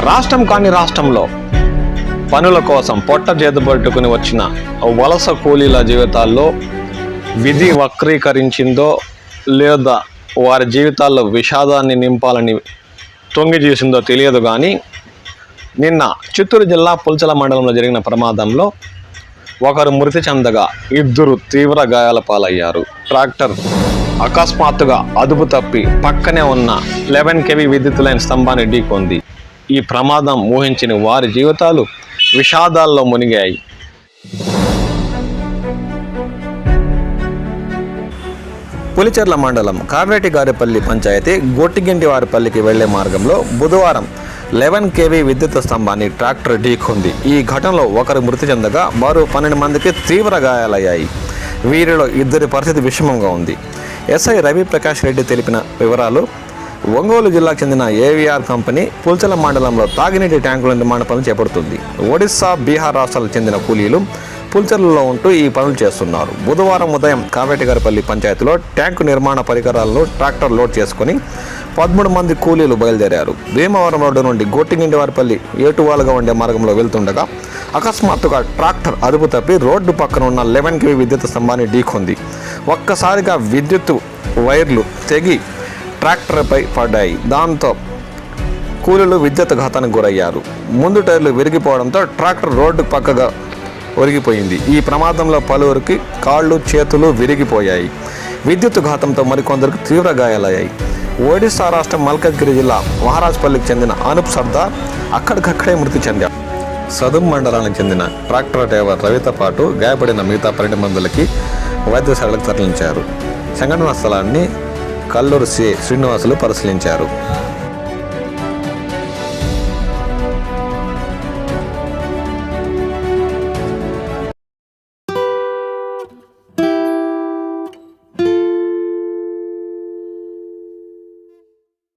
రాష్ట్రం కాని రాష్ట్రంలో పనుల కోసం పొట్ట చేతుపట్టుకుని వచ్చిన వలస కూలీల జీవితాల్లో విధి వక్రీకరించిందో లేదా వారి జీవితాల్లో విషాదాన్ని నింపాలని తొంగి చేసిందో తెలియదు కానీ నిన్న చిత్తూరు జిల్లా పుల్చల మండలంలో జరిగిన ప్రమాదంలో ఒకరు మృతి చెందగా ఇద్దరు తీవ్ర గాయాల పాలయ్యారు. ట్రాక్టర్ అకస్మాత్తుగా అదుపు తప్పి పక్కనే ఉన్న 11 kV విద్యుత్ లైన్ స్తంభాన్ని ఢీకొంది. ఈ ప్రమాదం ఊహించిన వారి జీవితాలు విషాదాల్లో మునిగాయి. పులిచెర్ల మండలం కావేటిగారిపల్లి పంచాయతీ గొట్టిగింటివారిపల్లికి వెళ్లే మార్గంలో బుధవారం 11 kV విద్యుత్ స్తంభాన్ని ట్రాక్టర్ ఢీకొంది. ఈ ఘటనలో ఒకరు మృతి చెందగా మరో 12 మందికి తీవ్ర గాయాలయ్యాయి. వీరిలో ఇద్దరి పరిస్థితి విషమంగా ఉంది. ఎస్ఐ రవి ప్రకాష్ రెడ్డి తెలిపిన వివరాలు: ఒంగోలు జిల్లాకు చెందిన ఏవిఆర్ కంపెనీ పుల్చల మండలంలో తాగునీటి ట్యాంకుల నిర్మాణ పనులు చేపడుతుంది. ఒడిశా, బీహార్ రాష్ట్రాలకు చెందిన కూలీలు పుల్చెర్లలో ఉంటూ ఈ పనులు చేస్తున్నారు. బుధవారం ఉదయం కావేటిగారిపల్లి పంచాయతీలో ట్యాంకు నిర్మాణ పరికరాలను ట్రాక్టర్ లోడ్ చేసుకుని 13 మంది కూలీలు బయలుదేరారు. భీమవరం రోడ్డు నుండి గొట్టిగింటివారిపల్లి ఏటువాలుగా ఉండే మార్గంలో వెళ్తుండగా అకస్మాత్తుగా ట్రాక్టర్ అదుపు తప్పి రోడ్డు పక్కన ఉన్న 11 kV విద్యుత్ స్తంభాన్ని ఢీకొంది. ఒక్కసారిగా విద్యుత్ వైర్లు తెగి ట్రాక్టర్పై పడ్డాయి. దాంతో కూలీలు విద్యుత్ ఘాతానికి గురయ్యారు. ముందు టైర్లు విరిగిపోవడంతో ట్రాక్టర్ రోడ్డు పక్కగా ఒరిగిపోయింది. ఈ ప్రమాదంలో పలువురికి కాళ్ళు, చేతులు విరిగిపోయాయి. విద్యుత్ ఘాతంతో మరికొందరికి తీవ్ర గాయాలయ్యాయి. ఒడిశా రాష్ట్రం మల్కజ్గిరి జిల్లా మహారాజ్పల్లికి చెందిన అనూప్ సర్దార్ అక్కడికక్కడే మృతి చెందారు. సదుం మండలానికి చెందిన ట్రాక్టర్ డ్రైవర్ రవితో పాటు గాయపడిన మిగతా 12 మందికి వైద్యశాలకు తరలించారు. సంఘటనా స్థలాన్ని కల్లూరు సిఐ శ్రీనివాసులు పరిశీలించారు.